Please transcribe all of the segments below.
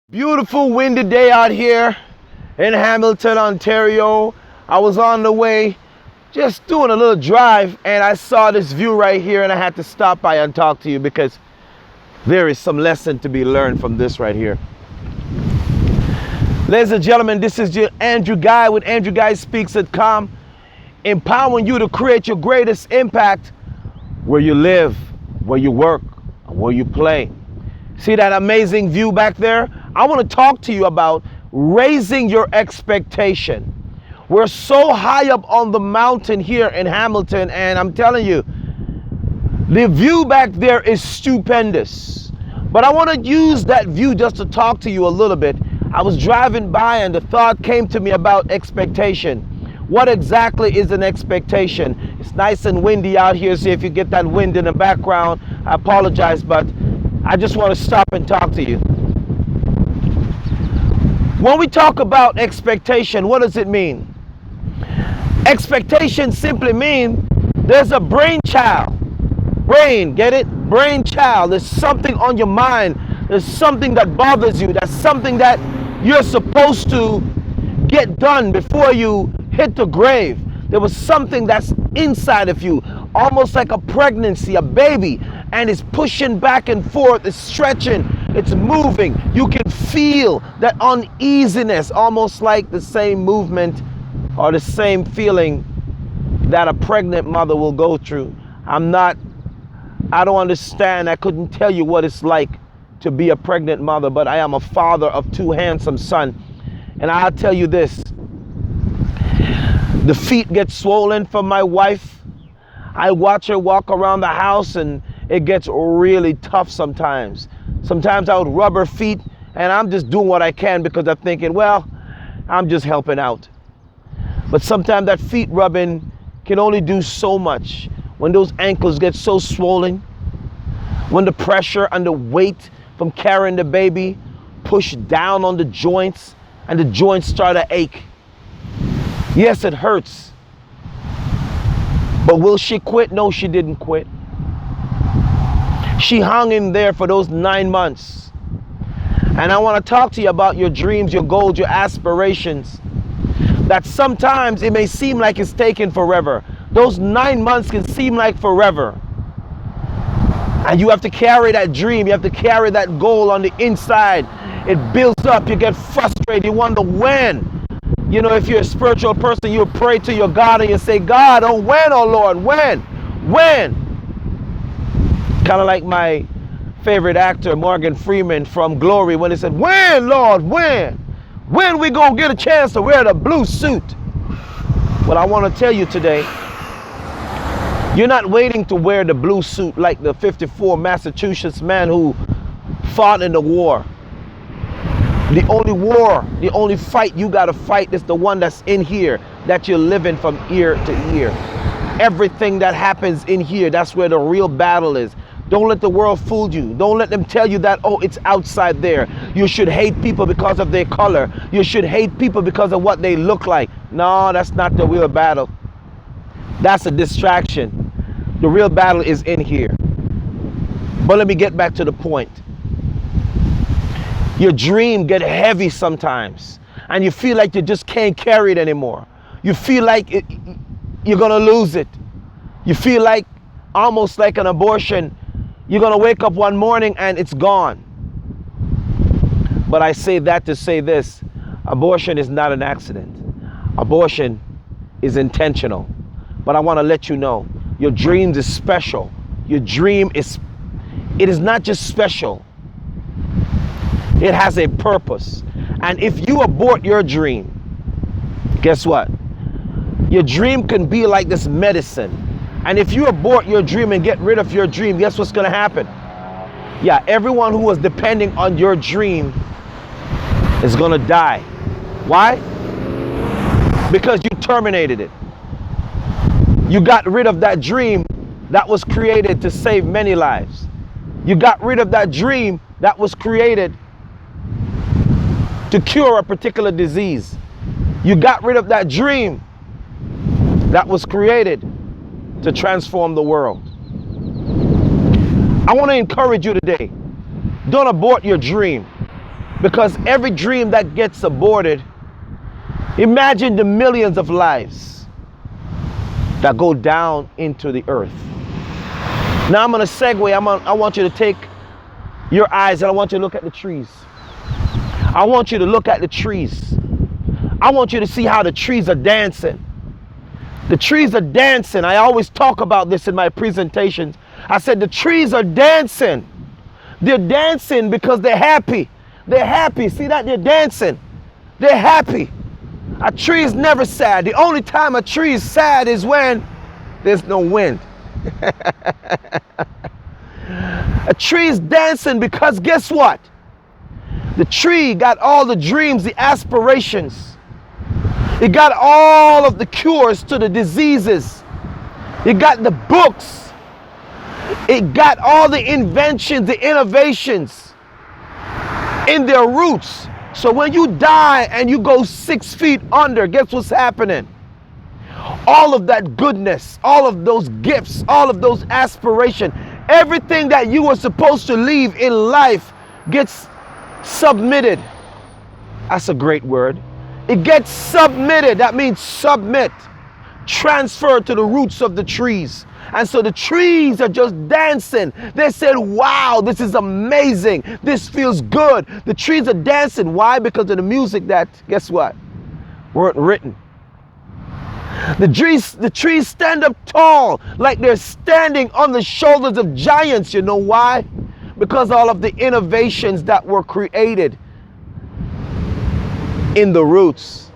Beautiful windy day out here in Hamilton, Ontario. I was on the way just doing a little drive and I saw this view right here and I had to stop by and talk to you because there is some lesson to be learned from this right here. Ladies and gentlemen, this is your Andrew Guy with AndrewGuySpeaks.com, empowering you to create your greatest impact where you live, where you work, and where you play. See that amazing view back there? I want to talk to you about raising your expectation. We're so high up on the mountain here in Hamilton, and I'm telling you, the view back there is stupendous. But I want to use that view just to talk to you a little bit. I was driving by and the thought came to me about expectation. What exactly is an expectation? It's nice and windy out here, so if you get that wind in the background, I apologize, but I just want to stop and talk to you. When we talk about expectation, what does it mean? Expectation simply means there's a brainchild. Brain, get it? Brainchild. There's something on your mind. There's something that bothers you. That's something that you're supposed to get done before you hit the grave. There was something that's inside of you, almost like a pregnancy, a baby, and it's pushing back and forth, it's stretching, it's moving. You can feel that uneasiness, almost like the same movement or the same feeling that a pregnant mother will go through. I don't understand. I couldn't tell you what it's like to be a pregnant mother, but I am a father of two handsome sons. And I'll tell you this, the feet get swollen from my wife. I watch her walk around the house and it gets really tough sometimes. Sometimes I would rub her feet and I'm just doing what I can because I'm thinking, well, I'm just helping out. But sometimes that feet rubbing can only do so much. When those ankles get so swollen, when the pressure and the weight from carrying the baby push down on the joints and the joints start to ache. Yes, it hurts. But will she quit? No, she didn't quit. She hung in there for those 9 months. And I want to talk to you about your dreams, your goals, your aspirations. That sometimes it may seem like it's taken forever. Those 9 months can seem like forever. And you have to carry that dream. You have to carry that goal on the inside. It builds up. You get frustrated. You wonder when. You know, if you're a spiritual person, you pray to your God and you say, God, oh, when, oh Lord, when? When? Kind of like my favorite actor, Morgan Freeman from Glory, when he said, when, Lord, when? When we gonna get a chance to wear the blue suit? Well, I want to tell you today, you're not waiting to wear the blue suit like the 54 Massachusetts man who fought in the war. The only fight you got to fight is the one that's in here, that you're living from ear to ear. Everything that happens in here, that's where the real battle is. Don't let the world fool you. Don't let them tell you that, oh, it's outside there. You should hate people because of their color. You should hate people because of what they look like. No, that's not the real battle. That's a distraction. The real battle is in here. But let me get back to the point. Your dream get heavy sometimes and you feel like you just can't carry it anymore. You feel like you're gonna lose it. You feel like almost like an abortion. You're gonna wake up one morning and it's gone. But I say that to say this, abortion is not an accident. Abortion is intentional. But I wanna let you know, your dreams is special. Your dream is not just special. It has a purpose. And if you abort your dream, guess what? Your dream can be like this medicine. And if you abort your dream and get rid of your dream, guess what's going to happen? Yeah, everyone who was depending on your dream is going to die. Why? Because you terminated it. You got rid of that dream that was created to save many lives. You got rid of that dream that was created to cure a particular disease. You got rid of that dream that was created to transform the world. I want to encourage you today. Don't abort your dream. Because every dream that gets aborted, imagine the millions of lives that go down into the earth. Now I'm going to segue. I want you to take your eyes and I want you to look at the trees. I want you to look at the trees. I want you to see how the trees are dancing. The trees are dancing. I always talk about this in my presentations. I said the trees are dancing. They're dancing because they're happy. They're happy. See that? They're dancing. They're happy. A tree is never sad. The only time a tree is sad is when there's no wind. A tree is dancing because guess what? The tree got all the dreams, the aspirations. It got all of the cures to the diseases. It got the books. It got all the inventions, the innovations in their roots. So when you die and you go 6 feet under, guess what's happening? All of that goodness, all of those gifts, all of those aspirations, everything that you were supposed to leave in life gets submitted. That's a great word. It gets submitted. That means submit. Transfer to the roots of the trees. And so the trees are just dancing. They said, wow, this is amazing. This feels good. The trees are dancing. Why? Because of the music that, guess what? Weren't written. The trees stand up tall like they're standing on the shoulders of giants. You know why? Because all of the innovations that were created in the roots.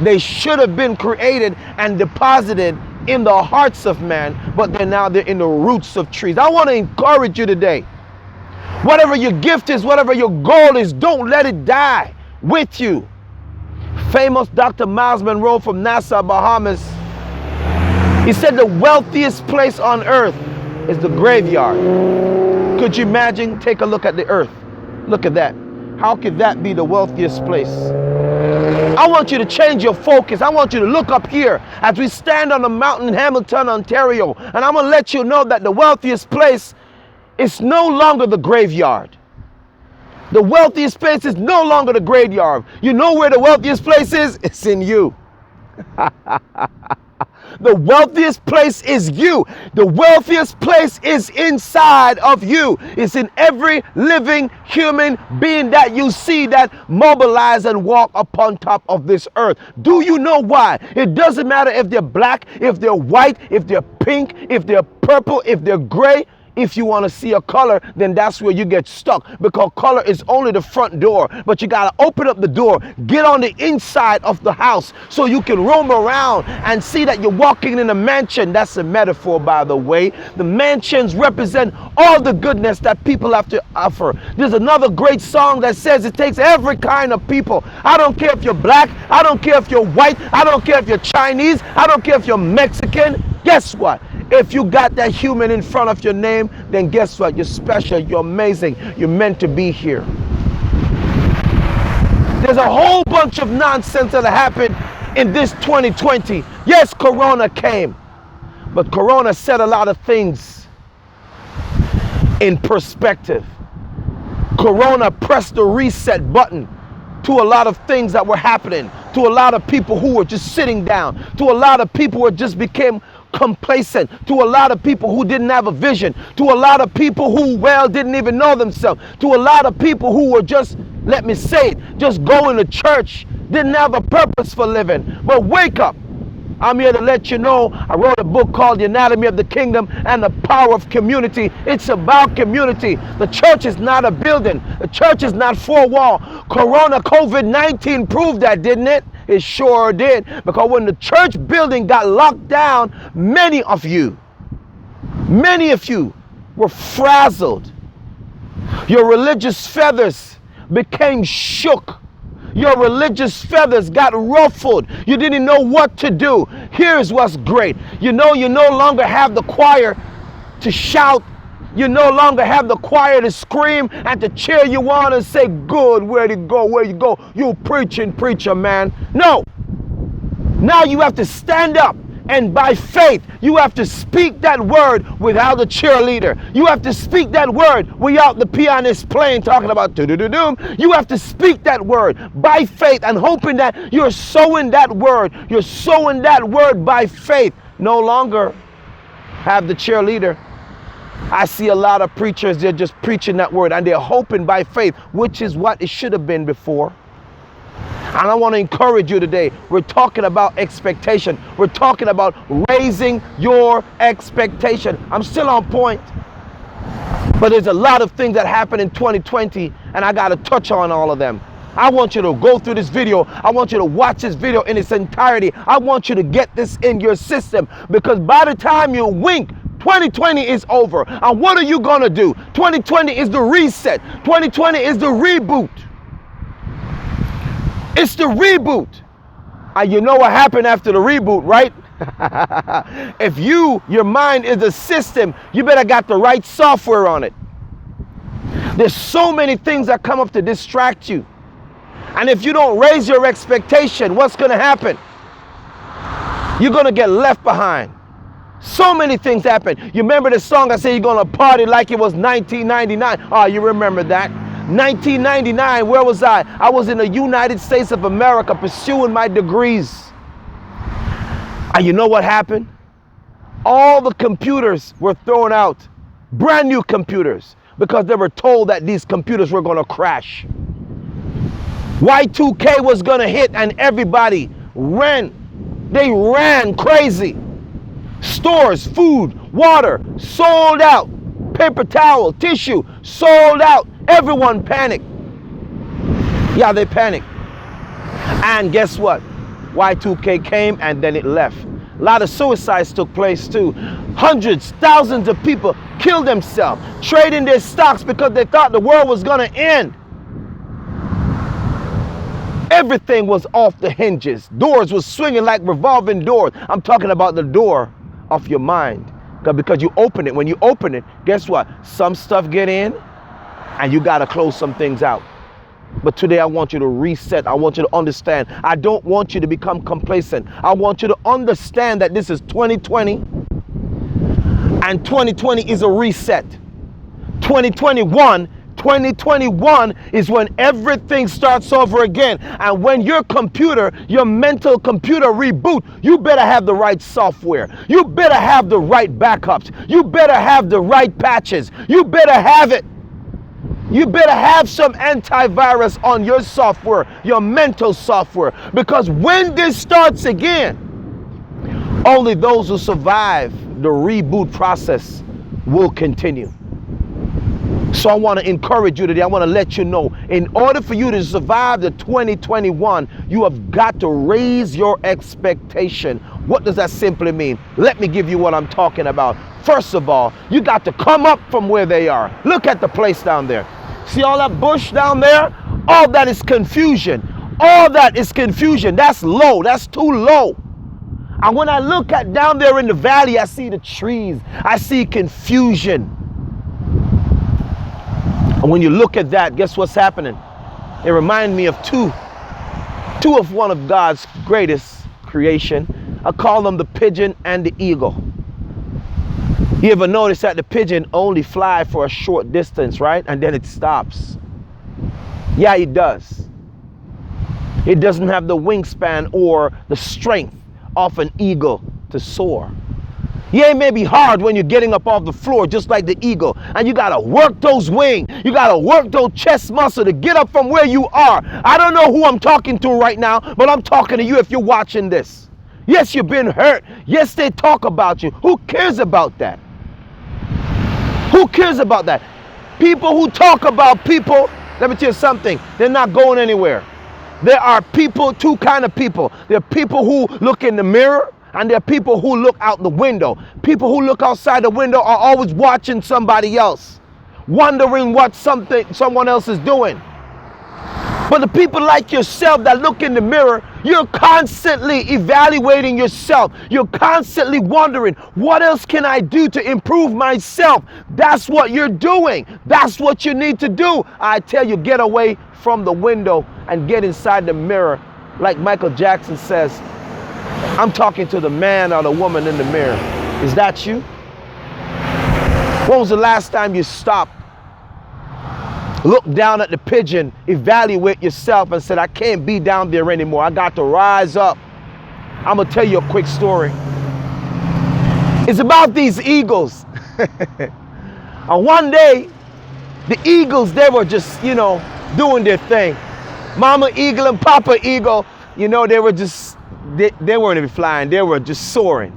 They should have been created and deposited in the hearts of man, but they're in the roots of trees. I want to encourage you today. Whatever your gift is, whatever your goal is, don't let it die with you. Famous Dr. Miles Monroe from Nassau, Bahamas, he said the wealthiest place on earth is the graveyard. Could you imagine? Take a look at the earth. Look at that. How could that be the wealthiest place? I want you to change your focus. I want you to look up here as we stand on the mountain in Hamilton, Ontario. And I'm going to let you know that the wealthiest place is no longer the graveyard. The wealthiest place is no longer the graveyard. You know where the wealthiest place is? It's in you. The wealthiest place is you. The wealthiest place is inside of you. It's in every living human being that you see that mobilize and walk upon top of this earth. Do you know why? It doesn't matter if they're black, if they're white, if they're pink, if they're purple, if they're gray. If you want to see a color, then that's where you get stuck, because color is only the front door. But you got to open up the door, get on the inside of the house so you can roam around and see that you're walking in a mansion. That's a metaphor, by the way. The mansions represent all the goodness that people have to offer. There's another great song that says it takes every kind of people. I don't care if you're black, I don't care if you're white, I don't care if you're Chinese, I don't care if you're Mexican. Guess what? If you got that human in front of your name, then guess what? You're special, you're amazing, you're meant to be here. There's a whole bunch of nonsense that happened in this 2020. Yes, Corona came, but Corona set a lot of things in perspective. Corona pressed the reset button to a lot of things that were happening, to a lot of people who were just sitting down, to a lot of people who just became complacent, to a lot of people who didn't have a vision, to a lot of people who, well, didn't even know themselves, to a lot of people who were just, let me say it, just going to church, didn't have a purpose for living. But wake up. I'm here to let you know, I wrote a book called The Anatomy of the Kingdom and the Power of Community. It's about community. The church is not a building. The church is not four-wall. Corona, COVID-19 proved that, didn't it? It sure did. Because when the church building got locked down, many of you were frazzled. Your religious feathers became shook. Your religious feathers got ruffled. You didn't know what to do. Here's what's great. You no longer have the choir to shout. You no longer have the choir to scream and to cheer you on and say, good, where you go, you preaching preacher, man. No. Now you have to stand up And by faith, you have to speak that word without a cheerleader. You have to speak that word without the pianist playing, talking about do-do-do-doom. You have to speak that word by faith and hoping that you're sowing that word. You're sowing that word by faith. No longer have the cheerleader. I see a lot of preachers, they're just preaching that word and they're hoping by faith, which is what it should have been before. And I want to encourage you today. We're talking about expectation. We're talking about raising your expectation. I'm still on point. But there's a lot of things that happened in 2020 and I got to touch on all of them. I want you to go through this video. I want you to watch this video in its entirety. I want you to get this in your system, because by the time you wink, 2020 is over. And what are you going to do? 2020 is the reset. 2020 is the reboot. It's the reboot. And you know what happened after the reboot, right? If your mind is a system, you better got the right software on it. There's so many things that come up to distract you. And if you don't raise your expectation, what's going to happen? You're going to get left behind. So many things happen. You remember the song I said you're going to party like it was 1999? Oh, you remember that. 1999, where was I? I was in the United States of America pursuing my degrees. And you know what happened? All the computers were thrown out. Brand new computers. Because they were told that these computers were going to crash. Y2K was going to hit and everybody ran. They ran crazy. Stores, food, water, sold out. Paper towel, tissue, sold out. Everyone panicked. Yeah, they panicked. And guess what? Y2K came and then it left. A lot of suicides took place too. Hundreds, thousands of people killed themselves, trading their stocks because they thought the world was going to end. Everything was off the hinges. Doors were swinging like revolving doors. I'm talking about the door of your mind. Because you open it. When you open it, guess what? Some stuff get in and you got to close some things out. But today I want you to reset. I want you to understand. I don't want you to become complacent. I want you to understand that this is 2020 and 2020 is a reset. 2021 is when everything starts over again. And when your mental computer reboot, you better have the right software. You better have the right backups. You better have the right patches. You better have it. You better have some antivirus on your software, your mental software. Because when this starts again, only those who survive the reboot process will continue. So I want to encourage you today. I want to let you know, in order for you to survive the 2021, you have got to raise your expectation. What does that simply mean? Let me give you what I'm talking about. First of all, you got to come up from where they are. Look at the place down there. See all that bush down there? All that is confusion. All that is confusion. That's low. That's too low. And when I look at down there in the valley, I see the trees. I see confusion. And when you look at that, guess what's happening? It reminds me of two of one of God's greatest creation. I call them the pigeon and the eagle. You ever notice that the pigeon only flies for a short distance, right? And then it stops. Yeah, it does. It doesn't have the wingspan or the strength of an eagle to soar. Yeah, it may be hard when you're getting up off the floor just like the eagle, and you gotta work those wings, you gotta work those chest muscles to get up from where you are. I don't know who I'm talking to right now, but I'm talking to you if you're watching this. Yes, you've been hurt. Yes, they talk about you. Who cares about that? Who cares about that? People who talk about people, let me tell you something, they're not going anywhere. There are two kind of people. There are people who look in the mirror, and there are people who look out the window. People who look outside the window are always watching somebody else, wondering what someone else is doing. But the people like yourself that look in the mirror, you're constantly evaluating yourself. You're constantly wondering, what else can I do to improve myself? That's what you're doing. That's what you need to do. I tell you, get away from the window and get inside the mirror. Like Michael Jackson says, I'm talking to the man or the woman in the mirror. Is that you? When was the last time you stopped, looked down at the pigeon, evaluate yourself and said, I can't be down there anymore. I got to rise up. I'm going to tell you a quick story. It's about these eagles. And one day, the eagles, they were just, doing their thing. Mama eagle and Papa eagle, they were just, they weren't even flying. They were just soaring.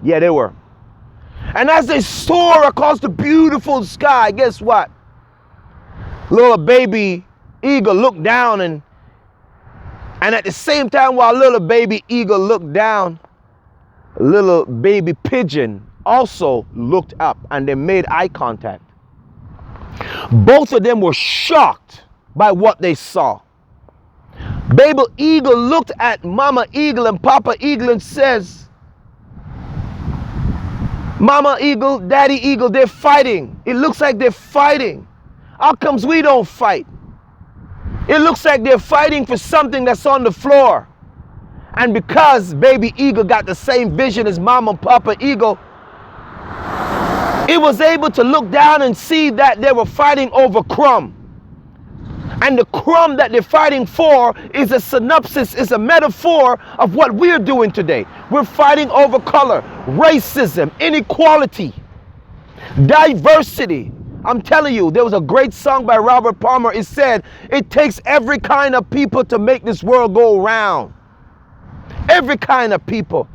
Yeah, they were. And as they soar across the beautiful sky, guess what? Little baby eagle looked down and at the same time while little baby eagle looked down, little baby pigeon also looked up and they made eye contact. Both of them were shocked by what they saw. Baby eagle looked at Mama eagle and Papa eagle and says, Mama eagle, Daddy eagle, they're fighting. It looks like they're fighting. How comes we don't fight? It looks like they're fighting for something that's on the floor. And because baby eagle got the same vision as Mama and Papa eagle, it was able to look down and see that they were fighting over crumb. And the crumb that they're fighting for is a synopsis, is a metaphor of what we're doing today. We're fighting over color, racism, inequality, diversity. I'm telling you, there was a great song by Robert Palmer. It said, it takes every kind of people to make this world go round. Every kind of people.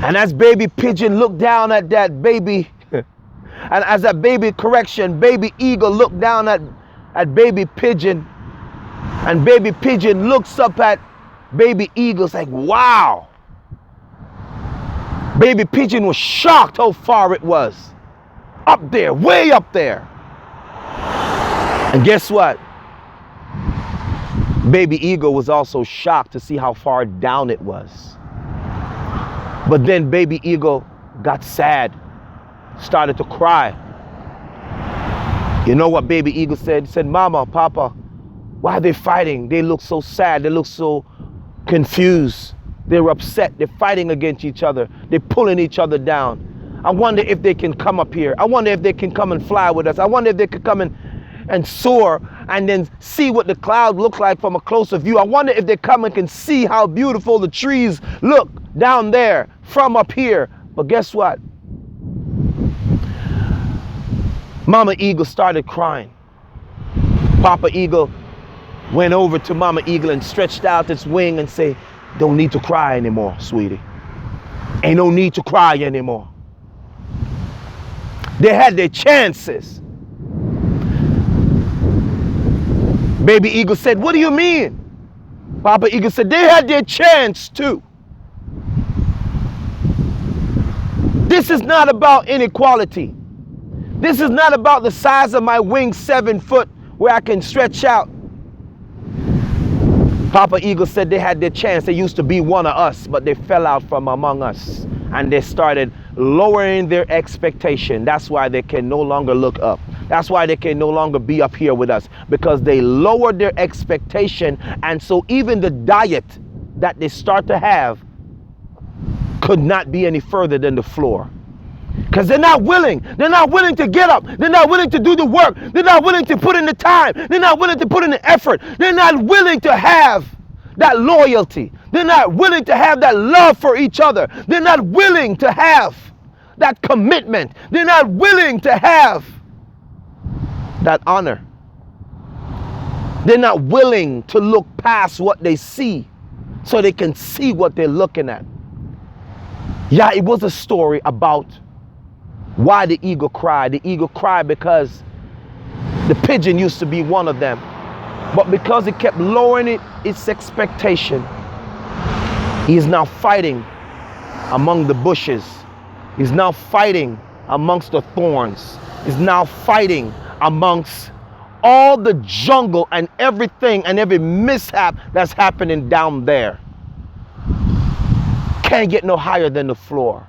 And as baby pigeon looked down at that baby, and as that baby eagle looked down at baby pigeon, and baby pigeon looks up at baby eagle, it's like, wow. Baby pigeon was shocked how far it was. Up there, way up there. And guess what? Baby eagle was also shocked to see how far down it was. But then baby eagle got sad, started to cry. You know what baby eagle said? He said, Mama, Papa, why are they fighting? They look so sad. They look so confused. They're upset. They're fighting against each other. They're pulling each other down. I wonder if they can come up here. I wonder if they can come and fly with us. I wonder if they could come and soar and then see what the cloud looks like from a closer view. I wonder if they come and can see how beautiful the trees look down there from up here. But guess what? Mama eagle started crying. Papa eagle went over to Mama eagle and stretched out its wing and said, don't need to cry anymore, sweetie. Ain't no need to cry anymore. They had their chances. Baby eagle said, what do you mean? Papa eagle said, they had their chance too. This is not about inequality. This is not about the size of my wings, 7 foot, where I can stretch out. Papa eagle said they had their chance. They used to be one of us, but they fell out from among us. And they started lowering their expectation. That's why they can no longer look up. That's why they can no longer be up here with us, because they lowered their expectation. And so even the diet that they start to have could not be any further than the floor. Because they're not willing. They're not willing to get up. They're not willing to do the work. They're not willing to put in the time. They're not willing to put in the effort. They're not willing to have that loyalty. They're not willing to have that love for each other. They're not willing to have that commitment. They're not willing to have that honor. They're not willing to look past what they see so they can see what they're looking at. Yeah, it was a story about why the eagle cried. The eagle cried because the pigeon used to be one of them. But because it kept lowering its expectation, he is now fighting among the bushes. He's now fighting amongst the thorns. He's now fighting amongst all the jungle and everything and every mishap that's happening down there. Can't get no higher than the floor.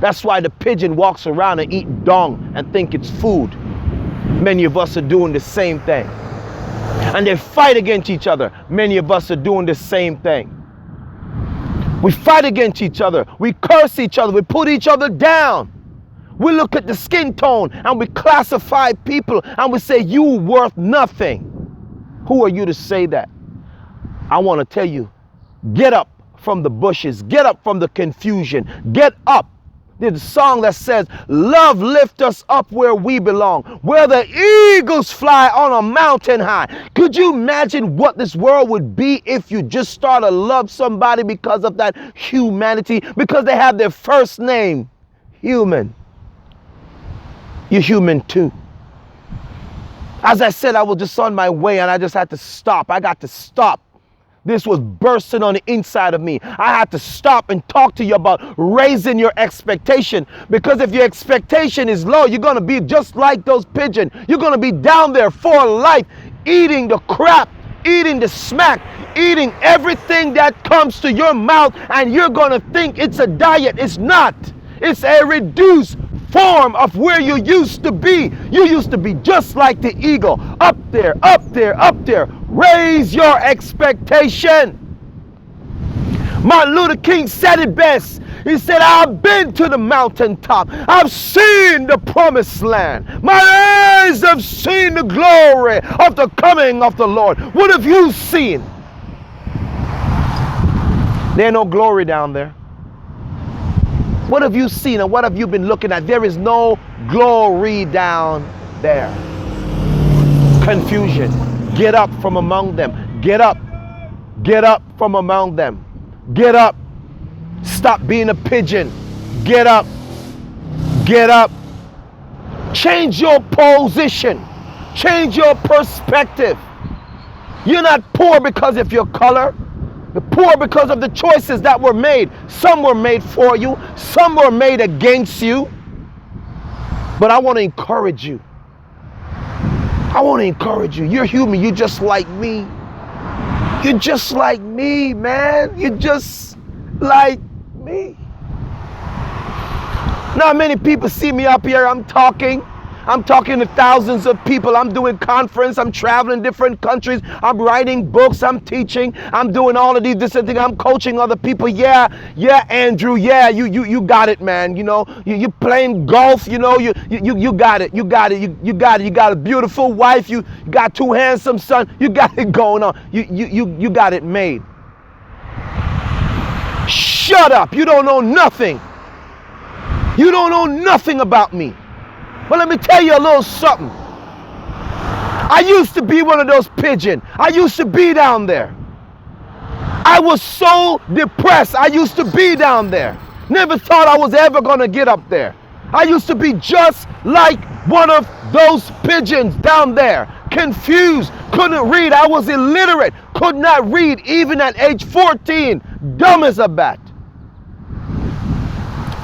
That's why the pigeon walks around and eat dung and think it's food. Many of us are doing the same thing. And they fight against each other. Many of us are doing the same thing. We fight against each other. We curse each other. We put each other down. We look at the skin tone and we classify people and we say, you worth nothing. Who are you to say that? I want to tell you, get up from the bushes. Get up from the confusion. Get up. There's a song that says, love lift us up where we belong, where the eagles fly on a mountain high. Could you imagine what this world would be if you just start to love somebody because of that humanity, because they have their first name, human. You're human too. As I said, I was just on my way and I just had to stop. I got to stop. This was bursting on the inside of me. I had to stop and talk to you about raising your expectation. Because if your expectation is low, you're going to be just like those pigeons. You're going to be down there for life, eating the crap, eating the smack, eating everything that comes to your mouth. And you're going to think it's a diet. It's not. It's a reduced form of where you used to be. You used to be just like the eagle. Up there, up there, up there. Raise your expectation. Martin Luther King said it best. He said, I've been to the mountaintop. I've seen the promised land. My eyes have seen the glory of the coming of the Lord. What have you seen? There ain't no glory down there. What have you seen and what have you been looking at? There is no glory down there. Confusion. Get up from among them. Get up. Get up from among them. Get up. Stop being a pigeon. Get up. Get up. Change your position. Change your perspective. You're not poor because of your color. You're poor because of the choices that were made. Some were made for you. Some were made against you. But I want to encourage you. I want to encourage you. You're human. You're just like me. You're just like me, man. You're just like me. Not many people see me up here. I'm talking to thousands of people. I'm doing conference. I'm traveling different countries. I'm writing books. I'm teaching. I'm doing all of these different things. I'm coaching other people. Yeah, Andrew. Yeah, you got it, man. You know, you playing golf. You know, you got it. You got it. You got it. You got a beautiful wife. You got two handsome sons. You got it going on. You got it made. Shut up. You don't know nothing. You don't know nothing about me. But let me tell you a little something. I used to be one of those pigeons. I used to be down there. I was so depressed. I used to be down there. Never thought I was ever going to get up there. I used to be just like one of those pigeons down there. Confused. Couldn't read. I was illiterate. Could not read even at age 14. Dumb as a bat.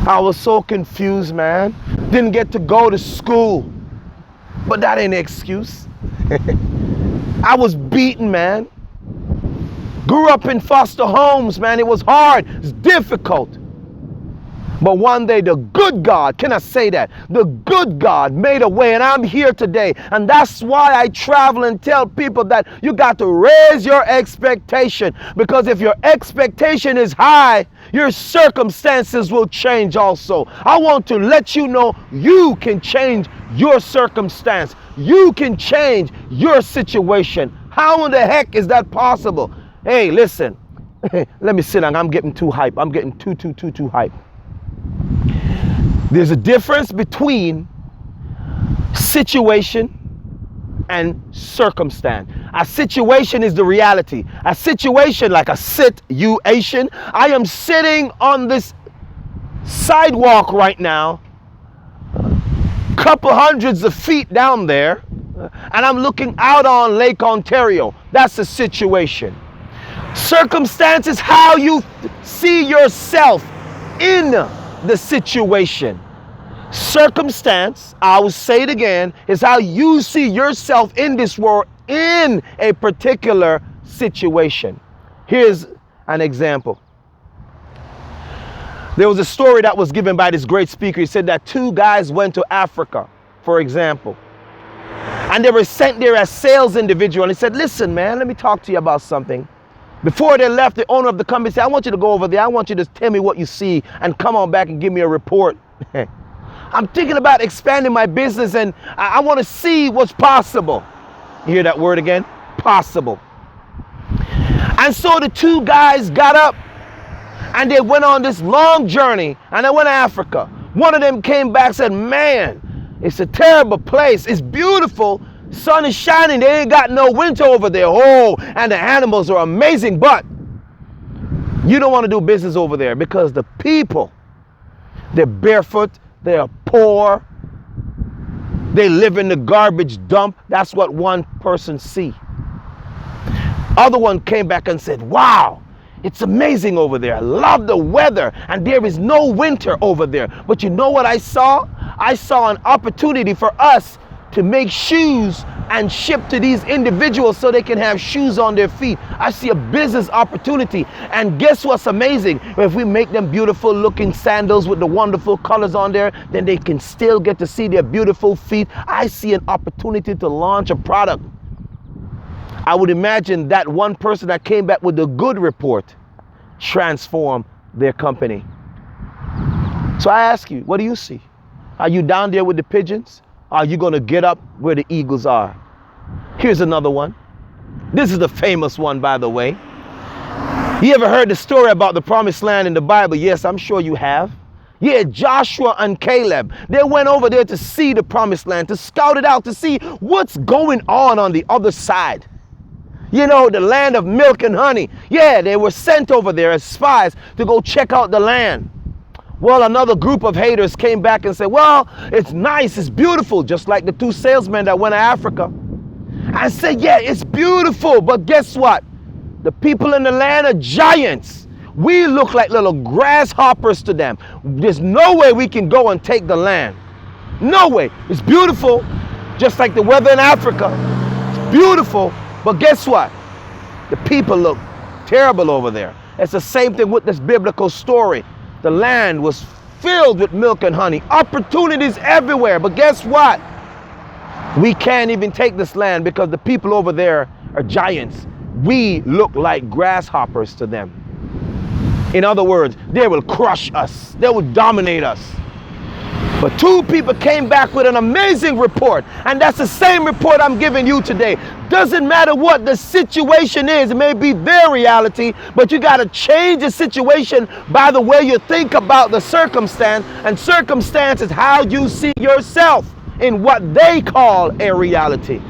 I was so confused, man. Didn't get to go to school. But that ain't an excuse. I was beaten, man. Grew up in foster homes, man. It was hard. It's difficult. But one day the good God, can I say that? The good God made a way, and I'm here today. And that's why I travel and tell people that you got to raise your expectation. Because if your expectation is high, your circumstances will change also. I want to let you know you can change your circumstance. You can change your situation. How in the heck is that possible? Hey, listen. Let me sit down. I'm getting too hype. I'm getting too hype. There's a difference between situation and circumstance. A situation is the reality. A situation, like a situation, I am sitting on this sidewalk right now, couple hundreds of feet down there, and I'm looking out on Lake Ontario. That's a situation. Circumstance is how you see yourself in the situation. Circumstance, I will say it again, is how you see yourself in this world in a particular situation. Here's an example. There was a story that was given by this great speaker. He said that two guys went to Africa, for example, and they were sent there as sales individuals. And he said, listen, man, let me talk to you about something. Before they left, the owner of the company said, I want you to go over there. I want you to tell me what you see and come on back and give me a report. I'm thinking about expanding my business and I want to see what's possible. You hear that word again? Possible. And so the two guys got up and they went on this long journey and they went to Africa. One of them came back and said, man, it's a terrible place. It's beautiful. Sun is shining. They ain't got no winter over there. Oh, and the animals are amazing. But you don't want to do business over there because the people, they're barefoot. They're poor. They live in the garbage dump. That's what one person see. Other one came back and said, wow, it's amazing over there. I love the weather and there is no winter over there. But you know what I saw? I saw an opportunity for us to make shoes and ship to these individuals so they can have shoes on their feet. I see a business opportunity. And guess what's amazing? If we make them beautiful looking sandals with the wonderful colors on there, then they can still get to see their beautiful feet. I see an opportunity to launch a product. I would imagine that one person that came back with a good report transformed their company. So I ask you, what do you see? Are you down there with the pigeons? Are you going to get up where the eagles are? Here's another one. This is the famous one, by the way. You ever heard the story about the promised land in the Bible? Yes, I'm sure you have. Yeah, Joshua and Caleb, they went over there to see the promised land, to scout it out, to see what's going on the other side. You know, the land of milk and honey. Yeah, they were sent over there as spies to go check out the land. Well, another group of haters came back and said, well, it's nice, it's beautiful, just like the two salesmen that went to Africa. I said, yeah, it's beautiful, but guess what? The people in the land are giants. We look like little grasshoppers to them. There's no way we can go and take the land. No way. It's beautiful, just like the weather in Africa. It's beautiful, but guess what? The people look terrible over there. It's the same thing with this biblical story. The land was filled with milk and honey, opportunities everywhere. But guess what? We can't even take this land because the people over there are giants. We look like grasshoppers to them. In other words, they will crush us. They will dominate us. But two people came back with an amazing report. And that's the same report I'm giving you today. Doesn't matter what the situation is. It may be their reality, but you got to change the situation by the way you think about the circumstance. And circumstance is how you see yourself in what they call a reality.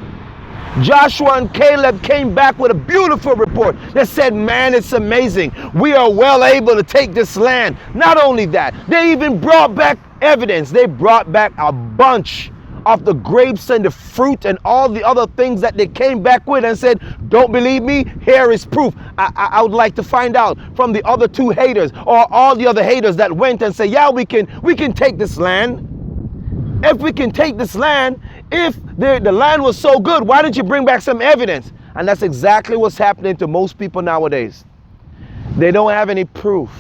Joshua and Caleb came back with a beautiful report that said, man, it's amazing. We are well able to take this land. Not only that, they even brought back evidence. They brought back a bunch of the grapes and the fruit and all the other things that they came back with and said, don't believe me? Here is proof. I would like to find out from the other two haters or all the other haters that went and say, yeah, we can take this land. If we can take this land, if the land was so good, why didn't you bring back some evidence? And that's exactly what's happening to most people nowadays. They don't have any proof.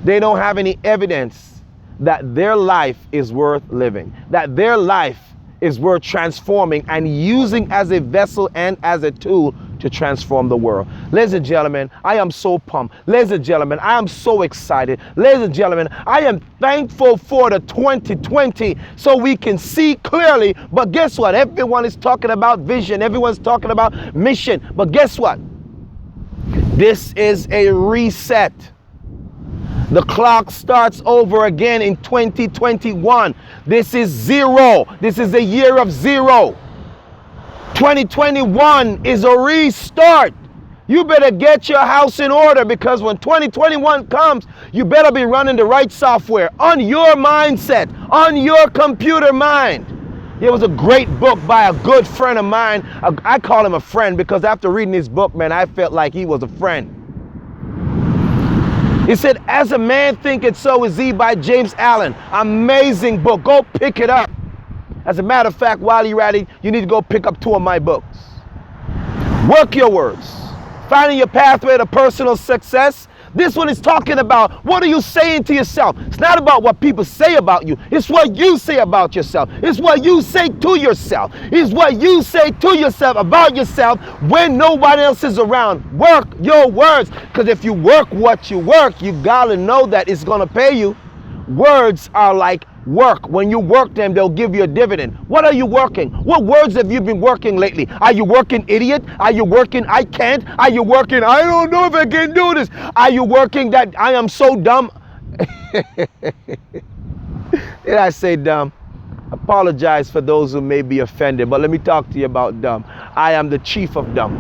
They don't have any evidence that their life is worth living, that their life is worth transforming and using as a vessel and as a tool to transform the world. Ladies and gentlemen, I am so pumped. Ladies and gentlemen, I am so excited. Ladies and gentlemen, I am thankful for the 2020 so we can see clearly. But guess what? Everyone is talking about vision. Everyone's talking about mission. But guess what? This is a reset. The clock starts over again in 2021. This is zero. This is the year of zero. 2021 is a restart. You better get your house in order because when 2021 comes, you better be running the right software on your mindset, on your computer mind. There was a great book by a good friend of mine. I call him a friend because after reading his book, man, I felt like he was a friend. He said, As a Man Thinketh, So Is He by James Allen. Amazing book. Go pick it up. As a matter of fact, while you're at it, you need to go pick up 2 of my books. Work Your Words. Finding Your Pathway to Personal Success. This one is talking about what are you saying to yourself. It's not about what people say about you. It's what you say about yourself. It's what you say to yourself. It's what you say to yourself about yourself when nobody else is around. Work your words. Because if you work what you work, you gotta know that it's gonna pay you. Words are like work. When you work them, they'll give you a dividend. What are you working? What words have you been working lately? Are you working idiot? Are you working I can't? Are you working I don't know if I can do this? Are you working that I am so dumb? Did I say dumb? Apologize for those who may be offended, but let me talk to you about dumb. I am the chief of dumb.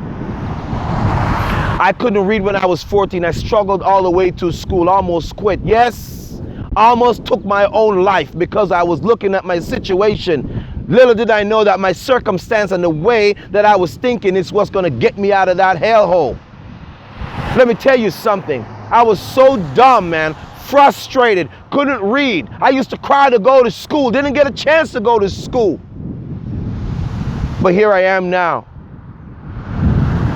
I couldn't read when I was 14. I struggled all the way to school, almost quit. Yes, almost took my own life because I was looking at my situation. Little did I know that my circumstance and the way that I was thinking is what's going to get me out of that hellhole. Let me tell you something. I was so dumb, man. Frustrated, couldn't read. I used to cry to go to school, didn't get a chance to go to school. But here I am now.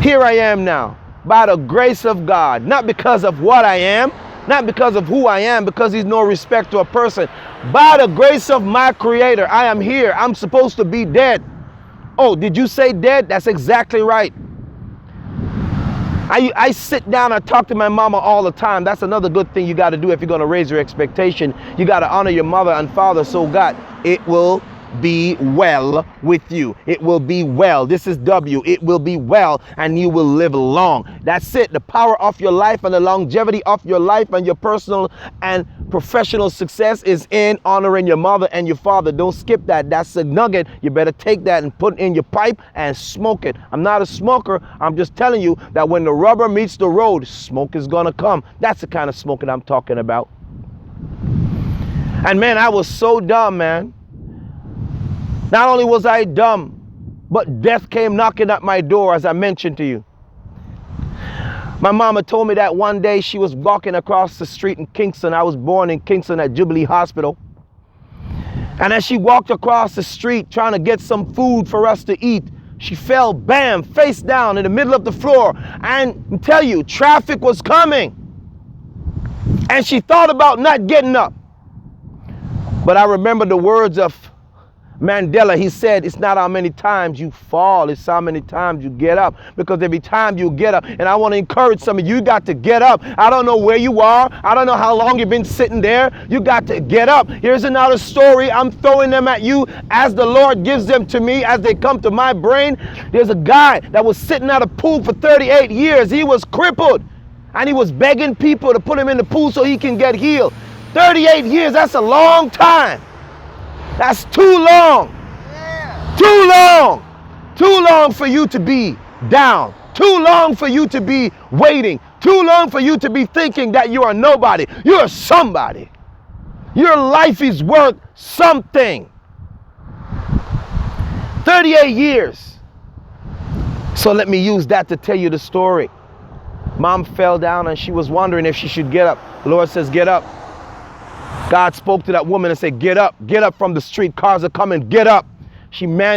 Here I am now, by the grace of God, not because of what I am, not because of who I am, because he's no respect to a person. By the grace of my Creator, I am here. I'm supposed to be dead. Oh, did you say dead? That's exactly right. I sit down and talk to my mama all the time. That's another good thing you got to do if you're going to raise your expectation. You got to honor your mother and father. So God, it will be well with you. It will be well. This is W. It will be well and you will live long. That's it. The power of your life and the longevity of your life and your personal and professional success is in honoring your mother and your father. Don't skip that. That's a nugget. You better take that and put it in your pipe and smoke it. I'm not a smoker. I'm just telling you that when the rubber meets the road, smoke is gonna come. That's the kind of smoking I'm talking about. And man, I was so dumb, man. Not only was I dumb, but death came knocking at my door, as I mentioned to you. My mama told me that one day she was walking across the street in Kingston. I was born in Kingston at Jubilee Hospital. And as she walked across the street trying to get some food for us to eat, she fell, bam, face down in the middle of the floor. And I tell you, traffic was coming. And she thought about not getting up. But I remember the words of Mandela. He said, it's not how many times you fall, it's how many times you get up. Because every time you get up, and I want to encourage some of you, you got to get up. I don't know where you are. I don't know how long you've been sitting there. You got to get up. Here's another story. I'm throwing them at you as the Lord gives them to me, as they come to my brain. There's a guy that was sitting at a pool for 38 years. He was crippled. And he was begging people to put him in the pool so he can get healed. 38 years, that's a long time. That's too long. Yeah. Too long. Too long for you to be down. Too long for you to be waiting. Too long for you to be thinking that you are nobody. You're somebody. Your life is worth something. 38 years. So let me use that to tell you the story. Mom fell down and she was wondering if she should get up. The Lord says, get up. God spoke to that woman and said, get up from the street. Cars are coming, get up. She managed